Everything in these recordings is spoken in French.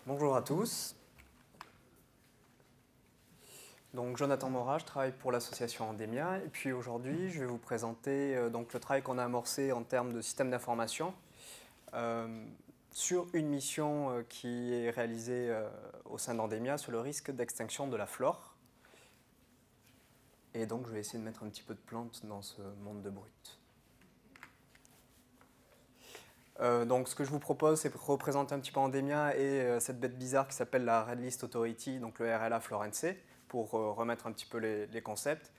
Bonjour à tous. Donc Jonathan Morat, je travaille pour l'association Endemia et puis aujourd'hui je vais vous présenter donc, le travail qu'on a amorcé en termes de système d'information sur une mission qui est réalisée au sein d'Endemia sur le risque d'extinction de la flore. Et donc je vais essayer de mettre un petit peu de plantes dans ce monde de brut. Donc ce que je vous propose, c'est de représenter un petit peu Endemia et cette bête bizarre qui s'appelle la Red List Authority, donc le RLA Florence, pour remettre un petit peu les concepts.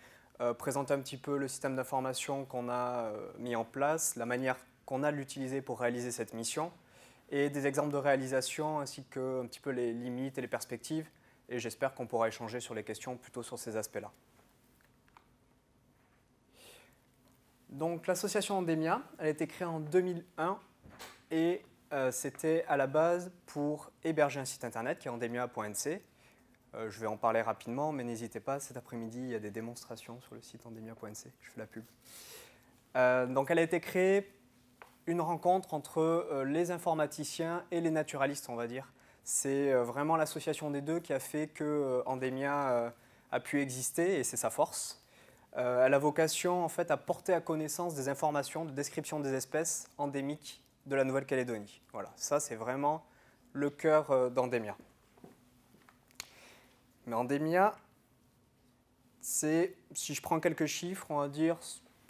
Présenter un petit peu le système d'information qu'on a mis en place, la manière qu'on a de l'utiliser pour réaliser cette mission, et des exemples de réalisation, ainsi que un petit peu les limites et les perspectives. Et j'espère qu'on pourra échanger sur les questions plutôt sur ces aspects-là. Donc l'association Endemia, elle a été créée en 2001 et c'était à la base pour héberger un site internet qui est endemia.nc. Je vais en parler rapidement, mais n'hésitez pas, cet après-midi, il y a des démonstrations sur le site endemia.nc. Je fais la pub. Donc elle a été créée une rencontre entre les informaticiens et les naturalistes, on va dire. C'est vraiment l'association des deux qui a fait que Endemia a pu exister et c'est sa force. Elle a vocation en fait à porter à connaissance des informations de description des espèces endémiques de la Nouvelle-Calédonie. Voilà, ça c'est vraiment le cœur d'Endemia. Mais Endemia, c'est, si je prends quelques chiffres, on va dire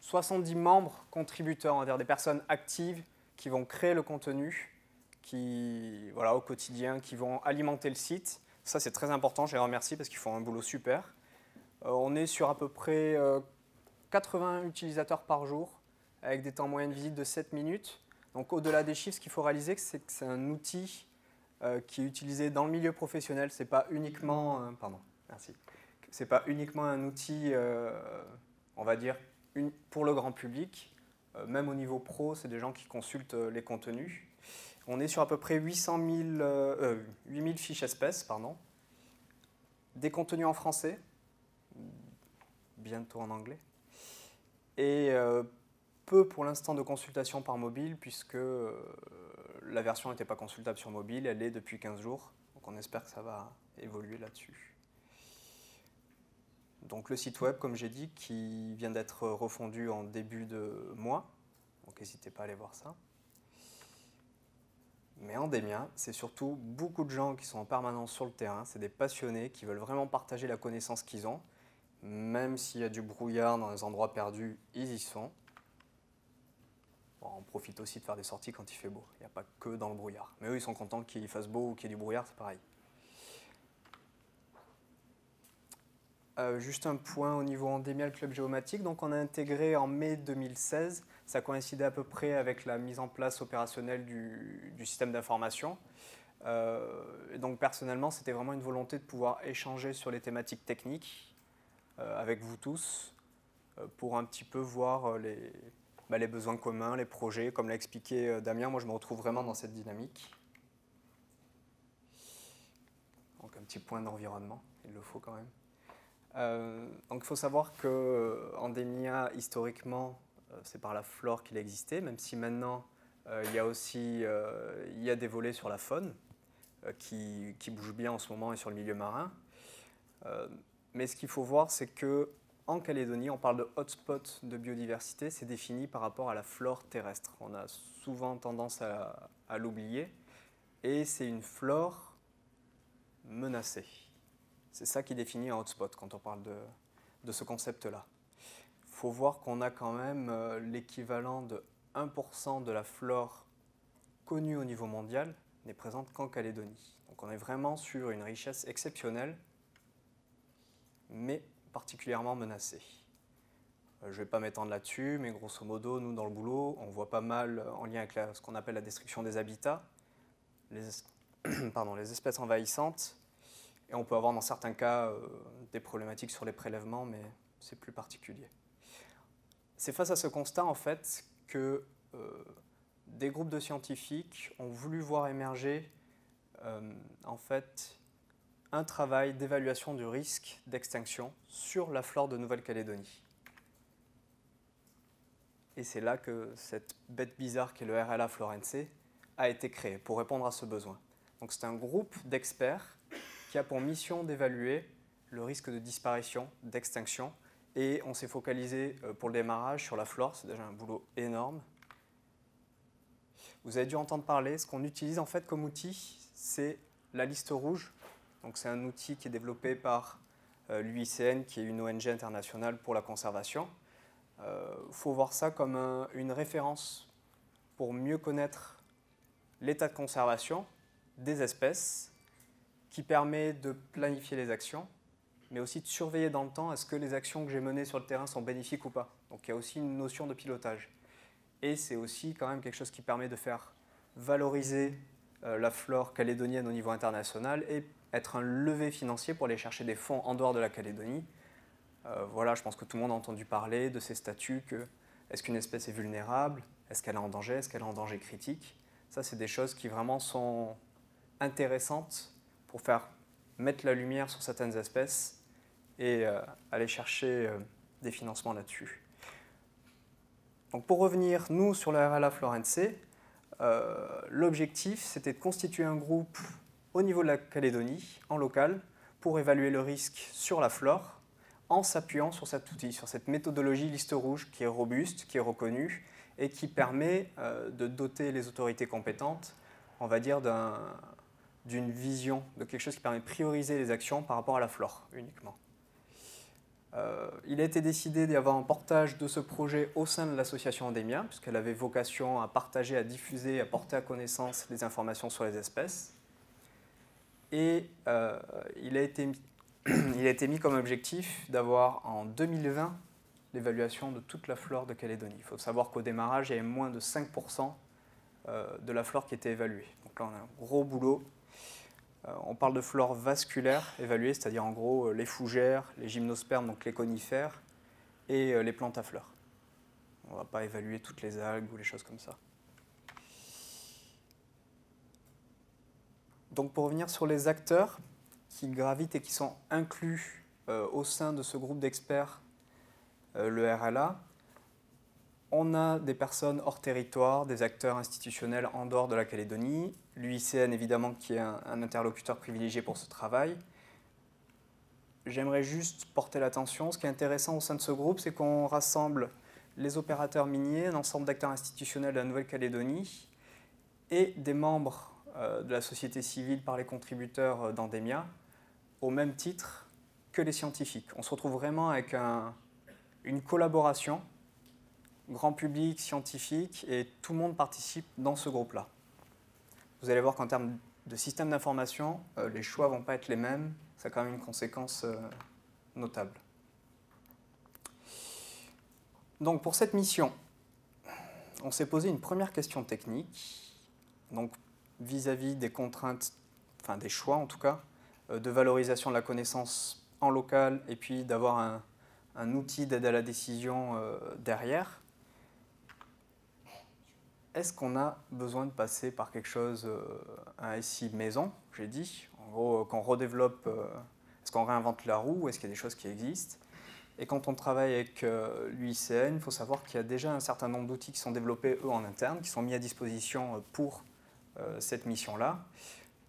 70 membres contributeurs, on va dire des personnes actives qui vont créer le contenu, qui, voilà, au quotidien, qui vont alimenter le site. Ça c'est très important, je les remercie parce qu'ils font un boulot super. On est sur à peu près 80 utilisateurs par jour, avec des temps moyens de visite de 7 minutes. Donc au-delà des chiffres, ce qu'il faut réaliser, c'est que c'est un outil qui est utilisé dans le milieu professionnel. C'est pas uniquement, c'est pas uniquement un outil, on va dire, pour le grand public. Même au niveau pro, c'est des gens qui consultent les contenus. On est sur à peu près 8000 fiches espèces, pardon. Des contenus en français, bientôt en anglais. Et peu pour l'instant de consultation par mobile, puisque la version n'était pas consultable sur mobile, elle l'est depuis 15 jours. Donc on espère que ça va évoluer là-dessus. Donc le site web, comme j'ai dit, qui vient d'être refondu en début de mois. Donc n'hésitez pas à aller voir ça. Mais Endemia, c'est surtout beaucoup de gens qui sont en permanence sur le terrain. C'est des passionnés qui veulent vraiment partager la connaissance qu'ils ont. Même s'il y a du brouillard dans les endroits perdus, ils y sont. Bon, on profite aussi de faire des sorties quand il fait beau. Il n'y a pas que dans le brouillard. Mais eux, ils sont contents qu'il fasse beau ou qu'il y ait du brouillard, c'est pareil. Juste un point au niveau Endemia, le club géomatique. Donc on a intégré en mai 2016. Ça coïncidait à peu près avec la mise en place opérationnelle du système d'information. Et donc personnellement, c'était vraiment une volonté de pouvoir échanger sur les thématiques techniques avec vous tous pour un petit peu voir les besoins communs, les projets. Comme l'a expliqué Damien, moi je me retrouve vraiment dans cette dynamique. Donc un petit point d'environnement, il le faut quand même. Donc il faut savoir que Endemia, historiquement, c'est par la flore qu'il a existé, même si maintenant il y a aussi des volets sur la faune qui bougent bien en ce moment et sur le milieu marin. Mais ce qu'il faut voir, c'est que en Calédonie, on parle de hotspot de biodiversité, c'est défini par rapport à la flore terrestre. On a souvent tendance à l'oublier, et c'est une flore menacée. C'est ça qui définit un hotspot quand on parle de ce concept-là. Il faut voir qu'on a quand même l'équivalent de 1% de la flore connue au niveau mondial n'est présente qu'en Calédonie. Donc on est vraiment sur une richesse exceptionnelle, mais particulièrement menacée. Je ne vais pas m'étendre là-dessus, mais grosso modo, nous dans le boulot, on voit pas mal en lien avec ce qu'on appelle la destruction des habitats, les espèces envahissantes. Et on peut avoir dans certains cas des problématiques sur les prélèvements, mais c'est plus particulier. C'est face à ce constat en fait que des groupes de scientifiques ont voulu voir émerger en fait un travail d'évaluation du risque d'extinction sur la flore de Nouvelle-Calédonie. Et c'est là que cette bête bizarre qui est le RLA Florence a été créée pour répondre à ce besoin. Donc c'est un groupe d'experts qui a pour mission d'évaluer le risque de disparition, d'extinction. Et on s'est focalisé pour le démarrage sur la flore, c'est déjà un boulot énorme. Vous avez dû entendre parler, ce qu'on utilise en fait comme outil, c'est la liste rouge. Donc c'est un outil qui est développé par l'UICN, qui est une ONG internationale pour la conservation. Faut voir ça comme une référence pour mieux connaître l'état de conservation des espèces, qui permet de planifier les actions, mais aussi de surveiller dans le temps est-ce que les actions que j'ai menées sur le terrain sont bénéfiques ou pas. Donc il y a aussi une notion de pilotage. Et c'est aussi quand même quelque chose qui permet de faire valoriser la flore calédonienne au niveau international et être un levier financier pour aller chercher des fonds en dehors de la Calédonie. Voilà, je pense que tout le monde a entendu parler de ces statuts que est-ce qu'une espèce est vulnérable, est-ce qu'elle est en danger, est-ce qu'elle est en danger critique. Ça, c'est des choses qui vraiment sont intéressantes pour faire mettre la lumière sur certaines espèces et aller chercher des financements là-dessus. Donc pour revenir, nous, sur le RLA Florence, l'objectif, c'était de constituer un groupe au niveau de la Calédonie, en local, pour évaluer le risque sur la flore, en s'appuyant sur cet outil, sur cette méthodologie liste rouge qui est robuste, qui est reconnue, et qui permet de doter les autorités compétentes, on va dire, d'une vision, de quelque chose qui permet de prioriser les actions par rapport à la flore uniquement. Il a été décidé d'y avoir un portage de ce projet au sein de l'association Endemia, puisqu'elle avait vocation à partager, à diffuser, à porter à connaissance les informations sur les espèces. Et il a été mis comme objectif d'avoir en 2020 l'évaluation de toute la flore de Calédonie. Il faut savoir qu'au démarrage, il y avait moins de 5% de la flore qui était évaluée. Donc là, on a un gros boulot. On parle de flore vasculaire évaluée, c'est-à-dire en gros les fougères, les gymnospermes, donc les conifères, et les plantes à fleurs. On ne va pas évaluer toutes les algues ou les choses comme ça. Donc pour revenir sur les acteurs qui gravitent et qui sont inclus au sein de ce groupe d'experts, le RLA, on a des personnes hors territoire, des acteurs institutionnels en dehors de la Calédonie, l'UICN évidemment qui est un interlocuteur privilégié pour ce travail. J'aimerais juste porter l'attention, ce qui est intéressant au sein de ce groupe, c'est qu'on rassemble les opérateurs miniers, un ensemble d'acteurs institutionnels de la Nouvelle-Calédonie et des membres de la société civile par les contributeurs d'Endemia, au même titre que les scientifiques. On se retrouve vraiment avec une collaboration grand public, scientifique, et tout le monde participe dans ce groupe-là. Vous allez voir qu'en termes de système d'information, les choix ne vont pas être les mêmes, ça a quand même une conséquence notable. Donc pour cette mission, on s'est posé une première question technique, donc vis-à-vis des contraintes, enfin des choix en tout cas, de valorisation de la connaissance en local, et puis d'avoir un outil d'aide à la décision derrière. Est-ce qu'on a besoin de passer par quelque chose, un SI maison, j'ai dit, en gros, qu'on redéveloppe, est-ce qu'on réinvente la roue, ou est-ce qu'il y a des choses qui existent? Et quand on travaille avec l'UICN, il faut savoir qu'il y a déjà un certain nombre d'outils qui sont développés, eux, en interne, qui sont mis à disposition pour cette mission-là.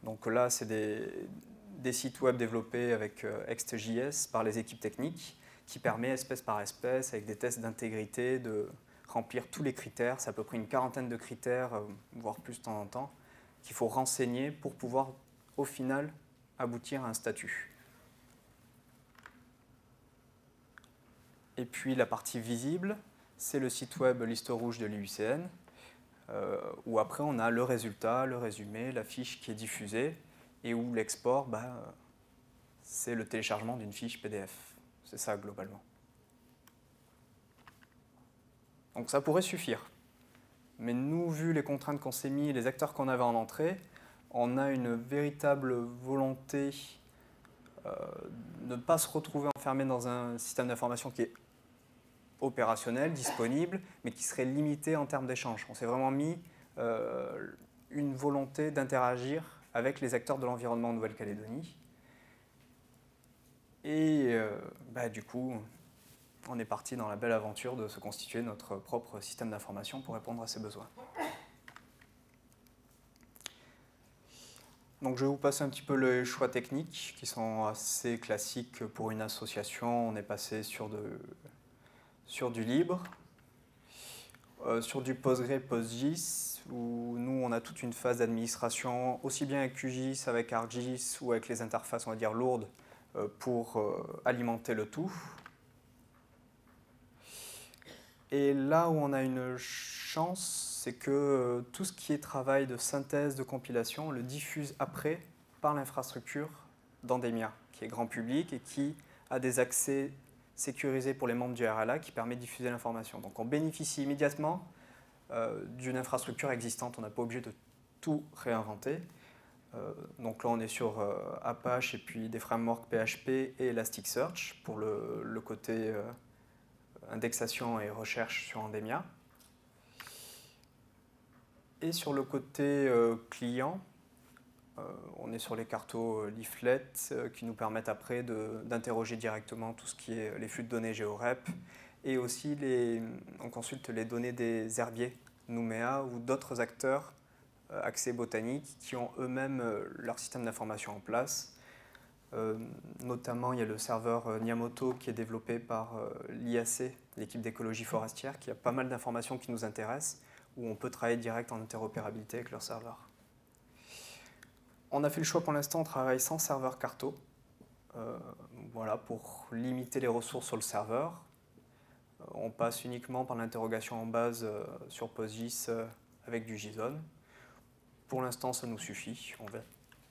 Donc là, c'est des sites web développés avec ExtJS par les équipes techniques, qui permet, espèce par espèce, avec des tests d'intégrité, de remplir tous les critères. C'est à peu près une quarantaine de critères, voire plus de temps en temps, qu'il faut renseigner pour pouvoir, au final, aboutir à un statut. Et puis la partie visible, c'est le site web liste rouge de l'UICN, où après on a le résultat, le résumé, la fiche qui est diffusée, et où l'export, c'est le téléchargement d'une fiche PDF. C'est ça globalement. Donc ça pourrait suffire. Mais nous, vu les contraintes qu'on s'est mis et les acteurs qu'on avait en entrée, on a une véritable volonté de ne pas se retrouver enfermé dans un système d'information qui est opérationnel, disponible, mais qui serait limité en termes d'échange. On s'est vraiment mis une volonté d'interagir avec les acteurs de l'environnement en Nouvelle-Calédonie. Et du coup, on est parti dans la belle aventure de se constituer notre propre système d'information pour répondre à ces besoins. Donc je vais vous passer un petit peu les choix techniques qui sont assez classiques pour une association. On est passé sur du libre, sur du Postgre, PostGIS, où nous on a toute une phase d'administration, aussi bien avec QGIS, avec ArcGIS ou avec les interfaces on va dire lourdes pour alimenter le tout. Et là où on a une chance, c'est que tout ce qui est travail de synthèse, de compilation, on le diffuse après par l'infrastructure d'Endemia, qui est grand public et qui a des accès sécurisés pour les membres du RLA qui permet de diffuser l'information. Donc on bénéficie immédiatement d'une infrastructure existante, on n'a pas obligé de tout réinventer. Donc là on est sur Apache et puis des frameworks PHP et Elasticsearch pour le côté indexation et recherche sur Endemia. Et sur le côté client, on est sur les cartos leaflet qui nous permettent après d'interroger directement tout ce qui est les flux de données GeoRep et aussi on consulte les données des herbiers Nouméa ou d'autres acteurs accès botanique qui ont eux-mêmes leur système d'information en place. Notamment, il y a le serveur Niamoto qui est développé par l'IAC, l'équipe d'écologie forestière, qui a pas mal d'informations qui nous intéressent, où on peut travailler direct en interopérabilité avec leur serveur. On a fait le choix pour l'instant, on travaille sans serveur Carto, voilà, pour limiter les ressources sur le serveur. On passe uniquement par l'interrogation en base sur PostGIS avec du JSON. Pour l'instant, ça nous suffit.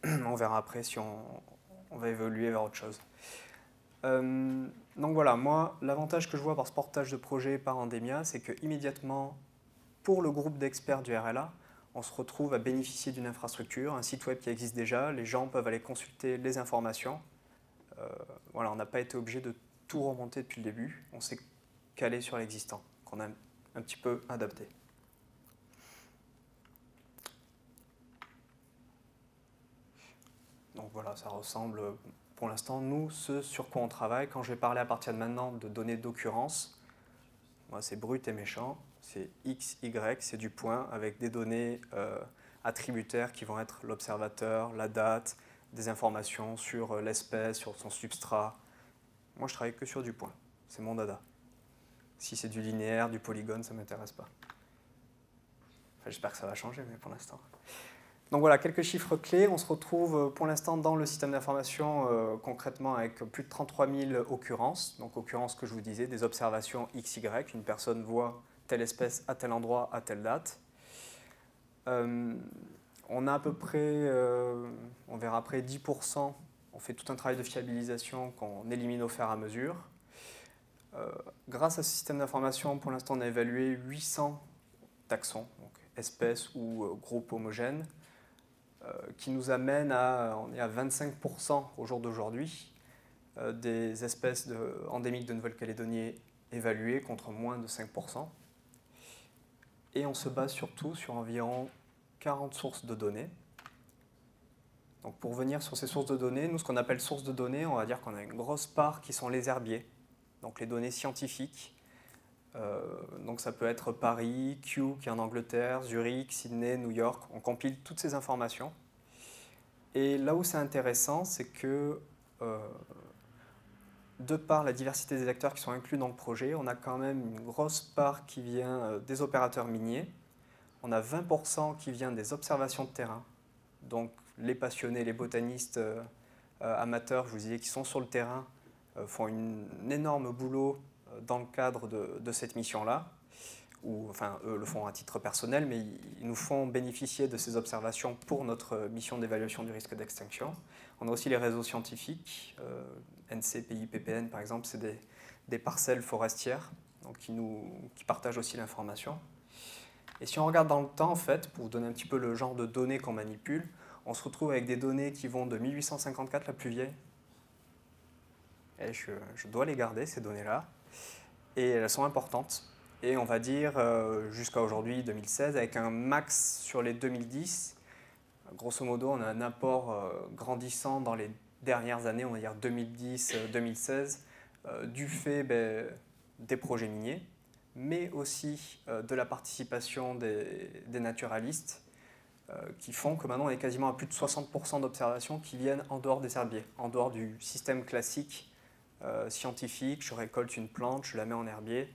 On verra après si on va évoluer vers autre chose. Donc voilà, moi, l'avantage que je vois par ce portage de projet par Endemia, c'est que immédiatement, pour le groupe d'experts du RLA, on se retrouve à bénéficier d'une infrastructure, un site web qui existe déjà, les gens peuvent aller consulter les informations. Voilà, on n'a pas été obligé de tout remonter depuis le début, on s'est calé sur l'existant, qu'on a un petit peu adapté. Donc voilà, ça ressemble pour l'instant, nous, ce sur quoi on travaille. Quand je vais parler à partir de maintenant de données d'occurrence, moi c'est brut et méchant, c'est X, Y, c'est du point avec des données attributaires qui vont être l'observateur, la date, des informations sur l'espèce, sur son substrat. Moi je travaille que sur du point, c'est mon dada. Si c'est du linéaire, du polygone, ça ne m'intéresse pas. Enfin, j'espère que ça va changer, mais pour l'instant. Donc voilà, quelques chiffres clés. On se retrouve pour l'instant dans le système d'information concrètement avec plus de 33 000 occurrences. Donc occurrences que je vous disais, des observations XY. Une personne voit telle espèce à tel endroit à telle date. On a à peu près, on verra après 10%. On fait tout un travail de fiabilisation qu'on élimine au fur et à mesure. Grâce à ce système d'information, pour l'instant, on a évalué 800 taxons, donc espèces ou groupes homogènes, qui nous amène on est à 25% au jour d'aujourd'hui, des espèces endémiques de Nouvelle-Calédonie évaluées contre moins de 5%. Et on se base surtout sur environ 40 sources de données. Donc pour venir sur ces sources de données, nous ce qu'on appelle sources de données, on va dire qu'on a une grosse part qui sont les herbiers, donc les données scientifiques. Donc ça peut être Paris, Kew qui est en Angleterre, Zurich, Sydney, New York. On compile toutes ces informations. Et là où c'est intéressant, c'est que de par la diversité des acteurs qui sont inclus dans le projet, on a quand même une grosse part qui vient des opérateurs miniers. On a 20% qui vient des observations de terrain. Donc les passionnés, les botanistes amateurs, je vous disais, qui sont sur le terrain, font un énorme boulot dans le cadre de cette mission-là. Enfin, eux le font à titre personnel, mais ils nous font bénéficier de ces observations pour notre mission d'évaluation du risque d'extinction. On a aussi les réseaux scientifiques, NCPI, PPN par exemple, c'est des parcelles forestières donc qui partagent aussi l'information. Et si on regarde dans le temps, en fait, pour vous donner un petit peu le genre de données qu'on manipule, on se retrouve avec des données qui vont de 1854, la plus vieille. Et je dois les garder, ces données-là. Et elles sont importantes. Et on va dire jusqu'à aujourd'hui, 2016, avec un max sur les 2010. Grosso modo, on a un apport grandissant dans les dernières années, on va dire 2010-2016, du fait des projets miniers, mais aussi de la participation des naturalistes, qui font que maintenant on est quasiment à plus de 60% d'observations qui viennent en dehors des herbiers, en dehors du système classique scientifique. Je récolte une plante, je la mets en herbier.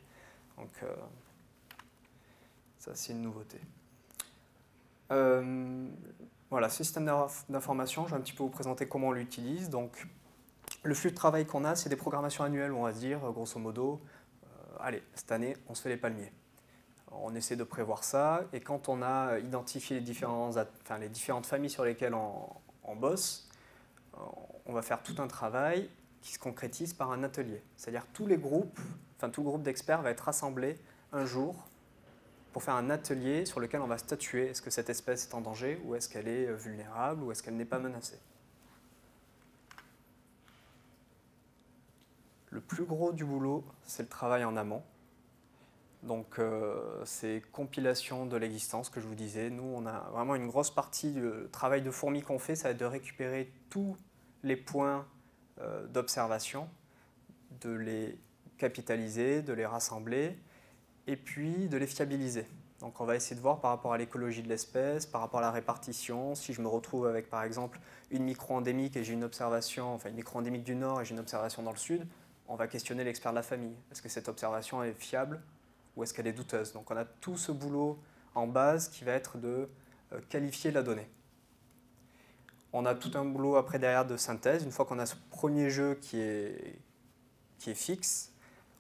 Donc ça c'est une nouveauté. Voilà, ce système d'information, je vais un petit peu vous présenter comment on l'utilise. Donc, le flux de travail qu'on a, c'est des programmations annuelles où on va se dire, grosso modo, allez, cette année, on se fait les palmiers. On essaie de prévoir ça, et quand on a identifié les différentes familles sur lesquelles on bosse, on va faire tout un travail qui se concrétise par un atelier. C'est-à-dire tout le groupe d'experts va être rassemblé un jour pour faire un atelier sur lequel on va statuer est-ce que cette espèce est en danger ou est-ce qu'elle est vulnérable ou est-ce qu'elle n'est pas menacée. Le plus gros du boulot, c'est le travail en amont. Donc c'est compilation de l'existence que je vous disais. Nous, on a vraiment une grosse partie du travail de fourmi qu'on fait, ça va être de récupérer tous les points d'observation, de les capitaliser, de les rassembler, et puis de les fiabiliser. Donc on va essayer de voir par rapport à l'écologie de l'espèce, par rapport à la répartition, si je me retrouve avec par exemple une micro-endémique et j'ai une observation, enfin une micro-endémique du nord et j'ai une observation dans le sud, on va questionner l'expert de la famille. Est-ce que cette observation est fiable ou est-ce qu'elle est douteuse? Donc on a tout ce boulot en base qui va être de qualifier la donnée. On a tout un boulot après derrière de synthèse. Une fois qu'on a ce premier jeu qui est fixe,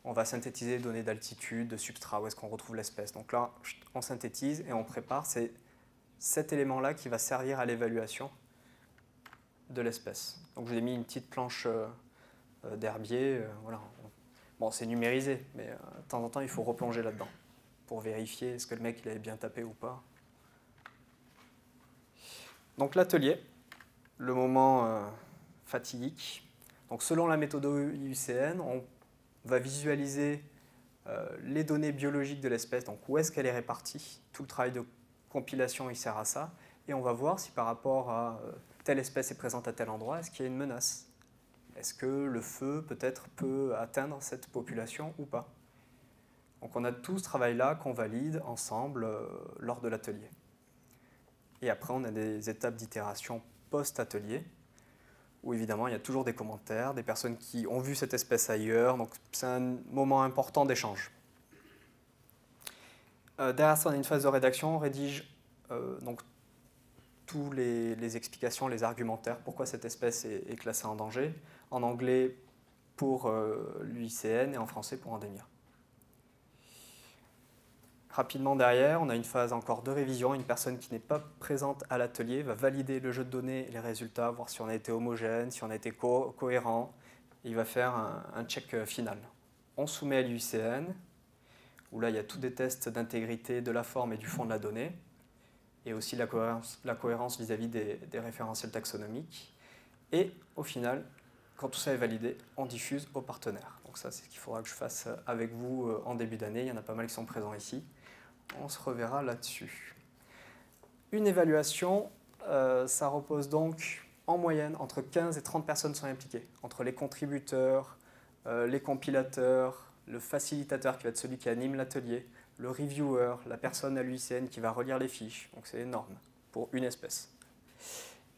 on va synthétiser les données d'altitude, de substrat, où est-ce qu'on retrouve l'espèce. Donc là, on synthétise et on prépare. C'est cet élément-là qui va servir à l'évaluation de l'espèce. Donc je vous ai mis une petite planche d'herbier. Voilà. Bon, c'est numérisé, mais de temps en temps, il faut replonger là-dedans pour vérifier est-ce que le mec il avait bien tapé ou pas. Donc l'atelier, le moment fatidique. Donc selon la méthode IUCN, on va visualiser les données biologiques de l'espèce, donc où est-ce qu'elle est répartie. Tout le travail de compilation, il sert à ça. Et on va voir si par rapport à telle espèce est présente à tel endroit, est-ce qu'il y a une menace? Est-ce que le feu peut-être peut atteindre cette population ou pas? Donc on a tout ce travail-là qu'on valide ensemble lors de l'atelier. Et après, on a des étapes d'itération post-atelier, où évidemment il y a toujours des commentaires, des personnes qui ont vu cette espèce ailleurs, donc c'est un moment important d'échange. Derrière ça, on a une phase de rédaction, on rédige donc toutes les explications, les argumentaires, pourquoi cette espèce est classée en danger, en anglais pour l'UICN et en français pour Endemia. Rapidement derrière, on a une phase encore de révision. Une personne qui n'est pas présente à l'atelier va valider le jeu de données et les résultats, voir si on a été homogène, si on a été cohérent. Il va faire un check final. On soumet à l'UICN, où là il y a tous des tests d'intégrité de la forme et du fond de la donnée, et aussi la cohérence vis-à-vis des référentiels taxonomiques. Et au final, quand tout ça est validé, on diffuse aux partenaires. Donc ça, c'est ce qu'il faudra que je fasse avec vous en début d'année. Il y en a pas mal qui sont présents ici. On se reverra là-dessus. Une évaluation, ça repose donc en moyenne entre 15 et 30 personnes sont impliquées, entre les contributeurs, les compilateurs, le facilitateur qui va être celui qui anime l'atelier, le reviewer, la personne à l'UICN qui va relire les fiches. Donc c'est énorme pour une espèce.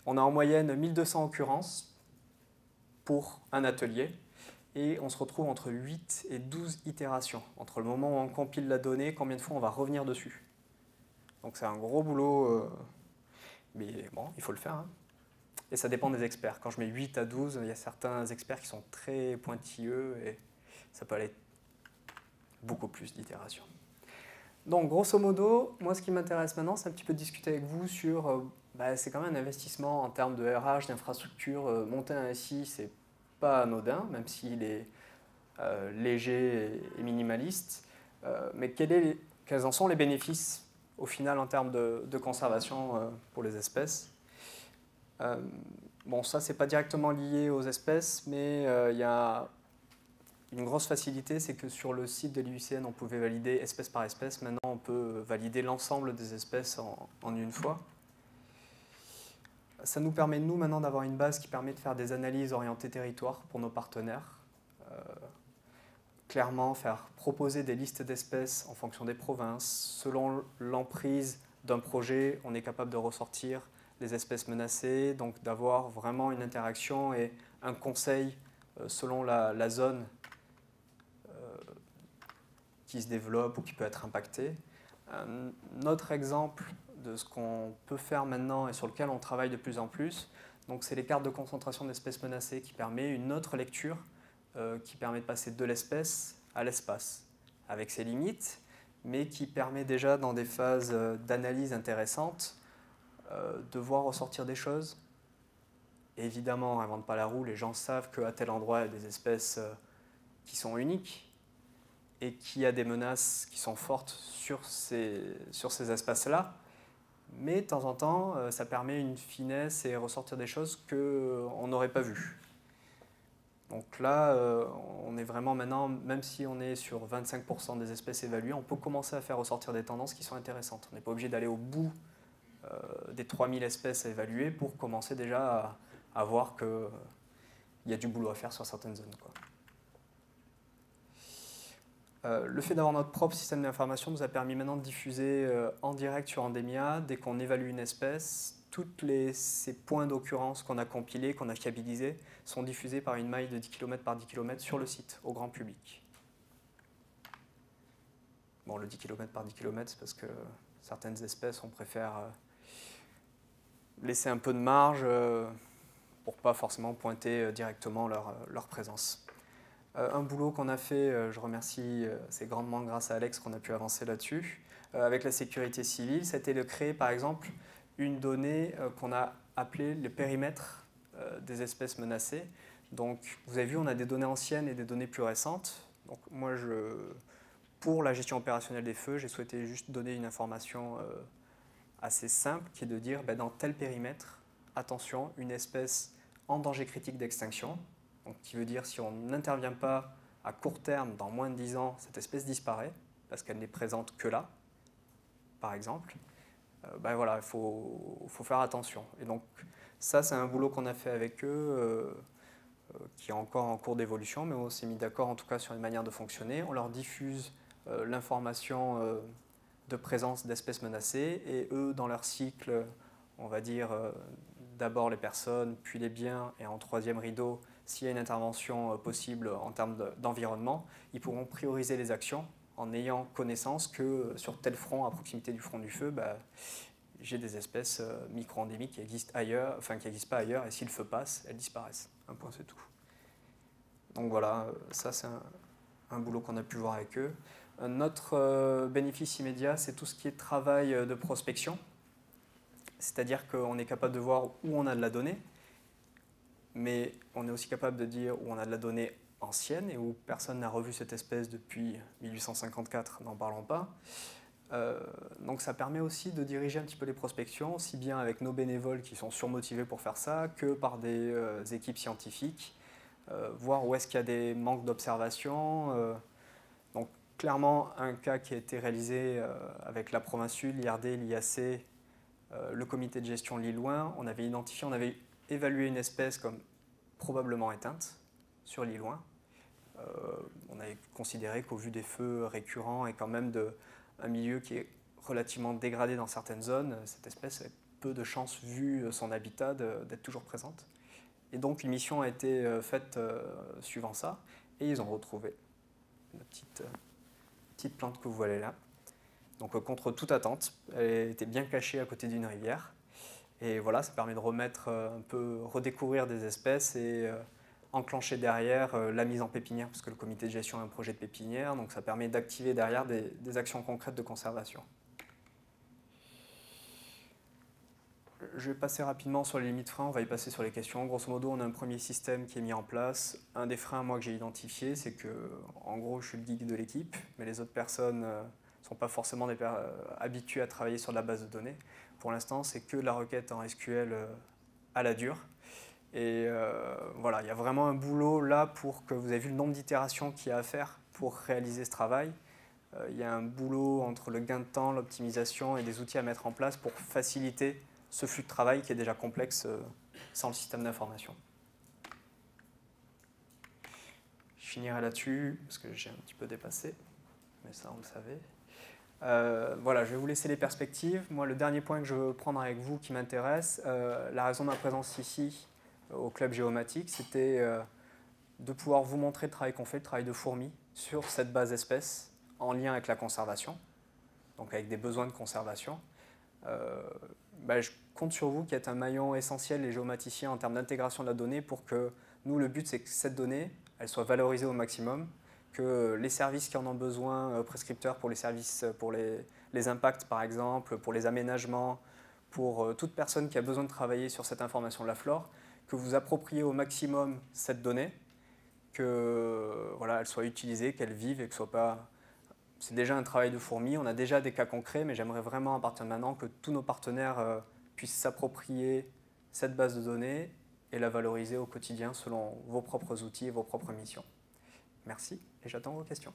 On a en moyenne 1200 occurrences pour un atelier. Et on se retrouve entre 8 et 12 itérations, entre le moment où on compile la donnée, combien de fois on va revenir dessus. Donc c'est un gros boulot, mais bon, il faut le faire. Hein. Et ça dépend des experts. Quand je mets 8 à 12, il y a certains experts qui sont très pointilleux et ça peut aller beaucoup plus d'itérations. Donc grosso modo, moi ce qui m'intéresse maintenant, c'est un petit peu de discuter avec vous sur, c'est quand même un investissement en termes de RH, d'infrastructure. Monter un SI, c'est pas anodin, même s'il est léger et minimaliste. Mais quels en sont les bénéfices au final en termes de conservation pour les espèces? Bon, ça, c'est pas directement lié aux espèces, mais il y a une grosse facilité, c'est que sur le site de l'IUCN, on pouvait valider espèce par espèce. Maintenant, on peut valider l'ensemble des espèces en une fois. Ça nous permet, nous, maintenant, d'avoir une base qui permet de faire des analyses orientées territoire pour nos partenaires. Clairement, faire proposer des listes d'espèces en fonction des provinces, selon l'emprise d'un projet, on est capable de ressortir les espèces menacées, donc d'avoir vraiment une interaction et un conseil selon la zone qui se développe ou qui peut être impactée. Un autre exemple de ce qu'on peut faire maintenant et sur lequel on travaille de plus en plus, c'est les cartes de concentration d'espèces menacées qui permet une autre lecture qui permet de passer de l'espèce à l'espace, avec ses limites, mais qui permet déjà dans des phases d'analyse intéressantes de voir ressortir des choses. Évidemment, on n'invente pas la roue, les gens savent qu'à tel endroit, il y a des espèces qui sont uniques et qu'il y a des menaces qui sont fortes sur ces espaces-là. Mais de temps en temps, ça permet une finesse et ressortir des choses qu'on n'aurait pas vues. Donc là, on est vraiment maintenant, même si on est sur 25% des espèces évaluées, on peut commencer à faire ressortir des tendances qui sont intéressantes. On n'est pas obligé d'aller au bout des 3000 espèces à évaluer pour commencer déjà à voir qu'il y a du boulot à faire sur certaines zones, quoi. Le fait d'avoir notre propre système d'information nous a permis maintenant de diffuser en direct sur Endemia, dès qu'on évalue une espèce, ces points d'occurrence qu'on a compilés, qu'on a fiabilisés, sont diffusés par une maille de 10 km par 10 km sur le site, au grand public. Bon, le 10 km par 10 km, c'est parce que certaines espèces, on préfère laisser un peu de marge pour pas forcément pointer directement leur présence. Un boulot qu'on a fait, je remercie, c'est grandement grâce à Alex qu'on a pu avancer là-dessus, avec la sécurité civile, c'était de créer par exemple une donnée qu'on a appelée le périmètre des espèces menacées. Donc vous avez vu, on a des données anciennes et des données plus récentes. Donc moi, pour la gestion opérationnelle des feux, j'ai souhaité juste donner une information assez simple qui est de dire dans tel périmètre, attention, une espèce en danger critique d'extinction. Donc, qui veut dire si on n'intervient pas à court terme, dans moins de 10 ans, cette espèce disparaît, parce qu'elle n'est présente que là, par exemple. Voilà, il faut faire attention. Et donc, ça, c'est un boulot qu'on a fait avec eux, qui est encore en cours d'évolution, mais on s'est mis d'accord en tout cas sur une manière de fonctionner. On leur diffuse l'information de présence d'espèces menacées, et eux, dans leur cycle, on va dire d'abord les personnes, puis les biens, et en troisième rideau, s'il y a une intervention possible en termes d'environnement, ils pourront prioriser les actions en ayant connaissance que sur tel front, à proximité du front du feu, j'ai des espèces micro-endémiques qui existent ailleurs, enfin qui n'existent pas ailleurs, et si le feu passe, elles disparaissent. Un point, c'est tout. Donc voilà, ça c'est un boulot qu'on a pu voir avec eux. Un autre bénéfice immédiat, c'est tout ce qui est travail de prospection. C'est-à-dire qu'on est capable de voir où on a de la donnée, mais on est aussi capable de dire où on a de la donnée ancienne et où personne n'a revu cette espèce depuis 1854, n'en parlons pas. Donc ça permet aussi de diriger un petit peu les prospections, aussi bien avec nos bénévoles qui sont surmotivés pour faire ça, que par des équipes scientifiques, voir où est-ce qu'il y a des manques d'observation. Donc clairement, un cas qui a été réalisé avec la province sud, l'IRD, l'IAC, le comité de gestion lillois, on avait identifié, on avait évalué une espèce comme probablement éteinte sur l'îloin. On avait considéré qu'au vu des feux récurrents et quand même d'un milieu qui est relativement dégradé dans certaines zones, cette espèce a peu de chances, vu son habitat, d'être toujours présente. Et donc une mission a été faite suivant ça, et ils ont retrouvé une petite plante que vous voyez là. Donc contre toute attente, elle était bien cachée à côté d'une rivière. Et voilà, ça permet de redécouvrir des espèces et enclencher derrière la mise en pépinière, parce que le comité de gestion a un projet de pépinière, donc ça permet d'activer derrière des actions concrètes de conservation. Je vais passer rapidement sur les limites freins, on va y passer sur les questions. Grosso modo, on a un premier système qui est mis en place. Un des freins, moi, que j'ai identifié, c'est que, en gros, je suis le geek de l'équipe, mais les autres personnes ne sont pas forcément habituées à travailler sur la base de données. Pour l'instant, c'est que la requête en SQL à la dure. Et voilà, il y a vraiment un boulot là pour que vous avez vu le nombre d'itérations qu'il y a à faire pour réaliser ce travail. Il y a un boulot entre le gain de temps, l'optimisation et des outils à mettre en place pour faciliter ce flux de travail qui est déjà complexe sans le système d'information. Je finirai là-dessus parce que j'ai un petit peu dépassé, mais ça on le savait. Voilà, je vais vous laisser les perspectives. Moi, le dernier point que je veux prendre avec vous qui m'intéresse, la raison de ma présence ici au Club Géomatique, c'était de pouvoir vous montrer le travail qu'on fait, le travail de fourmi, sur cette base espèce en lien avec la conservation, donc avec des besoins de conservation. Je compte sur vous qui êtes un maillon essentiel, les géomaticiens, en termes d'intégration de la donnée pour que nous, le but, c'est que cette donnée, elle soit valorisée au maximum, que les services qui en ont besoin, prescripteurs pour les services, pour les impacts par exemple, pour les aménagements, pour toute personne qui a besoin de travailler sur cette information de la flore, que vous appropriez au maximum cette donnée, que voilà, elle soit utilisée, qu'elle vive et que ce soit pas... C'est déjà un travail de fourmi, on a déjà des cas concrets, mais j'aimerais vraiment à partir de maintenant que tous nos partenaires puissent s'approprier cette base de données et la valoriser au quotidien selon vos propres outils et vos propres missions. Merci et j'attends vos questions.